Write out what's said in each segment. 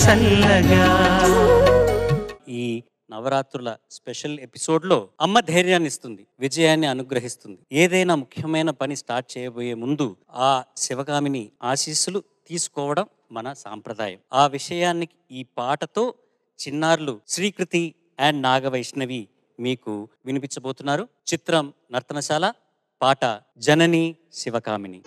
చల్లగా. ఈ నవరాత్రుల స్పెషల్ ఎపిసోడ్లో అమ్మ ధైర్యాన్ని ఇస్తుంది, విజయాన్ని అనుగ్రహిస్తుంది. ఏదైనా ముఖ్యమైన పని స్టార్ట్ చేయబోయే ముందు ఆ శివగామిని ఆశీస్సులు తీసుకోవడం మన సాంప్రదాయం. ఆ విషయాన్ని ఈ పాటతో చిన్నారులు శ్రీకృతి అండ్ నాగవైష్ణవి మీకు వినిపించబోతున్నారు. చిత్రం నర్తనశాల, పాట జనని శివకామిని.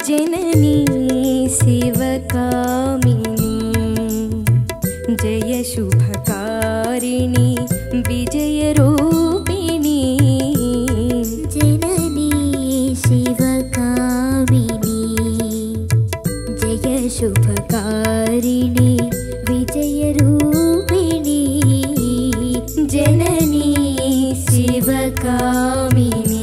जननी शिवकामिनी जय शुभकारिणी विजयरूपिणी. जननी शिवकामिनी जय शुभकारिणी विजयरूपिणी. जननी शिवकामिनी.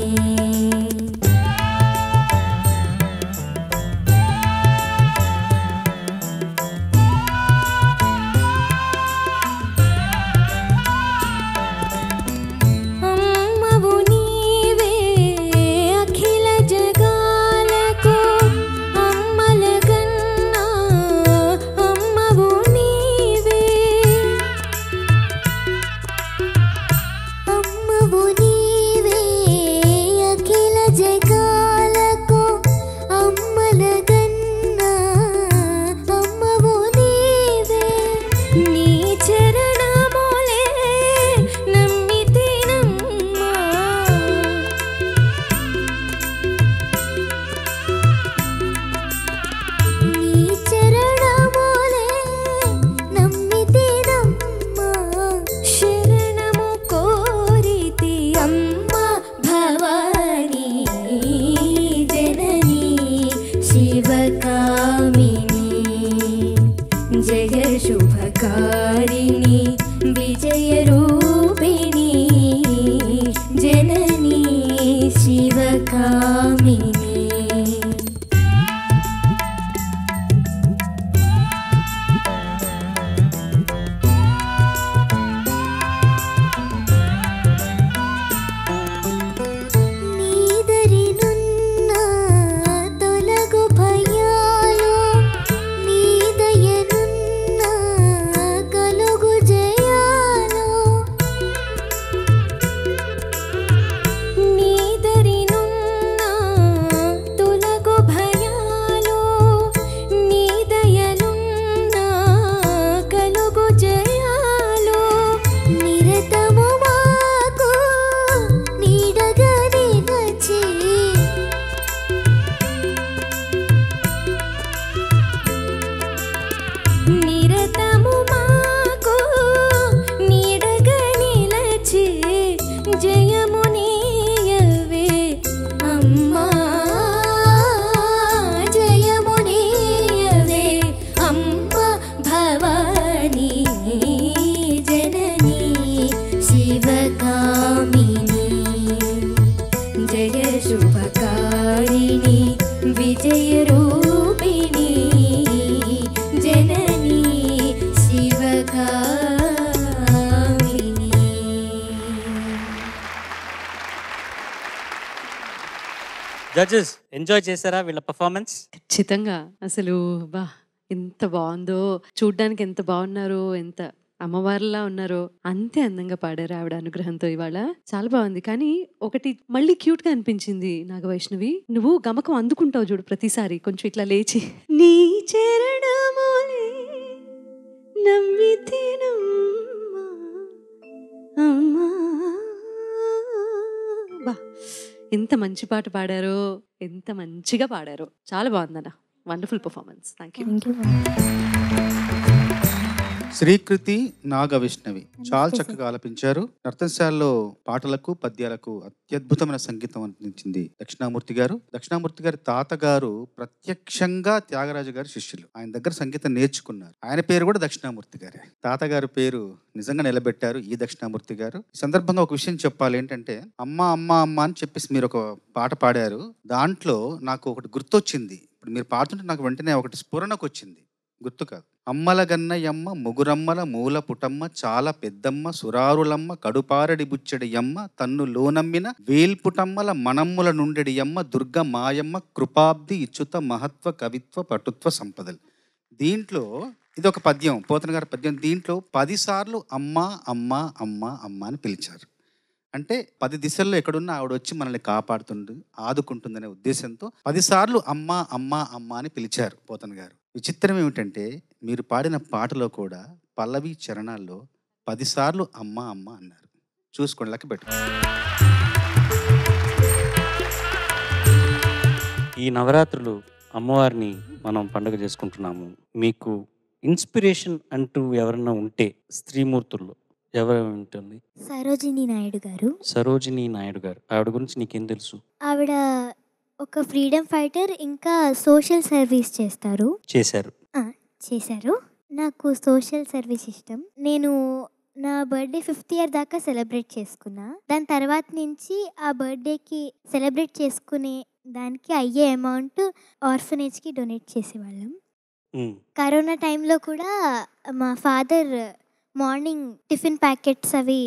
జడ్జెస్ ఎంజాయ్ చేశారా వీళ్ళ పర్ఫార్మెన్స్? ఖచ్చితంగా. అసలు బా ఎంత బాగుందో, చూడ్డానికి ఎంత బాగున్నారో, ఎంత అమ్మవారిలా ఉన్నారో, అంతే అందంగా పాడారు ఆవిడ అనుగ్రహంతో. ఇవాళ చాలా బాగుంది. కానీ ఒకటి మళ్ళీ క్యూట్ గా అనిపించింది నాగవైష్ణవి, నువ్వు గమకం అందుకుంటావు చూడు ప్రతిసారి కొంచెం ఇట్లా లేచి, నీ చరణములే నమ్మితేనమ్మా అమ్మా. బా, ఎంత మంచి పాట పాడారో, ఎంత మంచిగా పాడారో. చాలా బాగుందన్న. Wonderful performance. Thank you. Thank you. Srikriti Naga Vishnavi చాలా చక్కగా ఆలపించారు. నర్తనశాలలో పాటలకు పద్యాలకు అత్యద్భుతమైన సంగీతం అందించింది దక్షిణామూర్తి గారు. దక్షిణామూర్తి గారి తాతగారు ప్రత్యక్షంగా త్యాగరాజు గారి శిష్యులు. ఆయన దగ్గర సంగీతం నేర్చుకున్నారు. ఆయన పేరు కూడా దక్షిణామూర్తి గారే. తాతగారు పేరు నిజంగా నిలబెట్టారు ఈ దక్షిణామూర్తి గారు. ఈ సందర్భంగా ఒక విషయం చెప్పాలి. ఏంటంటే అమ్మ అమ్మ అమ్మ అని చెప్పేసి మీరు ఒక పాట పాడారు. దాంట్లో నాకు ఒకటి గుర్తొచ్చింది. ఇప్పుడు మీరు పాడుతుంటే నాకు వెంటనే ఒకటి స్ఫురణకు వచ్చింది, గుర్తు కాదు. అమ్మల గన్నయమ్మ ముగురమ్మల మూల పుటమ్మ చాలా పెద్దమ్మ సురారులమ్మ కడుపారడి బుచ్చడి యమ్మ తన్ను లోనమ్మిన వేల్పుటమ్మల మనమ్ముల నుండెడి యమ్మ దుర్గ మాయమ్మ కృపాబ్ది ఇచ్చుత మహత్వ కవిత్వ పటుత్వ సంపదలు. దీంట్లో ఇది ఒక పద్యం, పోతన గారి పద్యం. దీంట్లో 10 సార్లు అమ్మ అమ్మ అమ్మ అమ్మ అని పిలిచారు. అంటే 10 దిశల్లో ఎక్కడున్నా ఆవిడ వచ్చి మనల్ని కాపాడుతుంది, ఆదుకుంటుందనే ఉద్దేశంతో 10 సార్లు అమ్మ అమ్మ అమ్మ అని పిలిచారు పోతన గారు. విచిత్రం ఏమిటంటే మీరు పాడిన పాటలో కూడా పల్లవి చరణాల్లో 10 సార్లు అమ్మ అమ్మ అన్నారు. చూసుకోండి, లెక్క పెట్టు. ఈ నవరాత్రులు అమ్మవారిని మనం పండుగ చేసుకుంటున్నాము. మీకు ఇన్స్పిరేషన్ అంటూ ఎవరన్నా ఉంటే స్త్రీమూర్తుల్లో ఎవరు ఉంటుంది? సరోజిని నాయుడు గారు. సరోజిని నాయుడు గారు. ఆవిడ గురించి నీకేం తెలుసు? ఆవిడ ఒక ఫ్రీడమ్ ఫైటర్, ఇంకా సోషల్ సర్వీస్ చేస్తారు. చేశారు. చేశారు. నాకు సోషల్ సర్వీస్ ఇష్టం. నేను నా బర్త్డే 5th ఇయర్ దాకా సెలబ్రేట్ చేసుకున్నా. దాని తర్వాత నుంచి ఆ బర్త్డేకి సెలబ్రేట్ చేసుకునే దానికి అయ్యే అమౌంట్ ఆర్ఫనేజ్కి డొనేట్ చేసేవాళ్ళం. కరోనా టైంలో కూడా మా ఫాదర్ మార్నింగ్ టిఫిన్ ప్యాకెట్స్ అవి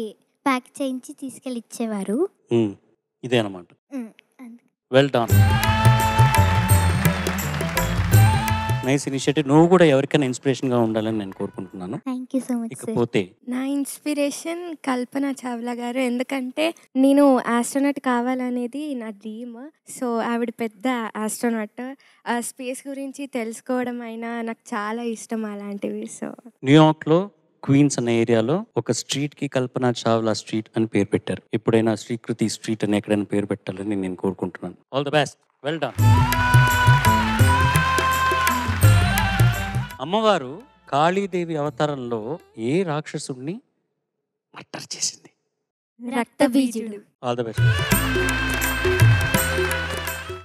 ప్యాక్ చేయించి తీసుకెళ్ళి ఇచ్చేవారు. ఇదే అన్నమాట. Well done. Nice initiative. నువ్వు కూడా ఎవరికైనా ఇన్స్పిరేషన్ గా ఉండాలని నేను కోరుకుంటున్నాను. Thank you so much. ఇకపోతే నా ఇన్స్పిరేషన్ కల్పన చావ్లా గారు. ఎందుకంటే నేను ఆస్ట్రోనట్ కావాలనేది నా డ్రీమ్. సో ఆవిడ పెద్ద ఆస్ట్రోనట్. స్పేస్ గురించి తెలుసుకోవడం అయినా నాకు చాలా ఇష్టం అలాంటివి. సో న్యూయార్క్ లో క్వీన్స్ అనే ఏరియాలో ఒక స్ట్రీట్ కి కల్పన చావ్లా స్ట్రీట్ అని పేరు పెట్టారు. ఎప్పుడైనా శ్రీకృతి స్ట్రీట్ అని ఎక్కడైనా పేరు పెట్టాలని నేను కోరుకుంటున్నాను. All the best. Well done. అమ్మవారు కాళీదేవి అవతారంలో ఏ రాక్షసుడిని మర్డర్ చేసింది? రక్తబీజుడు. All the best.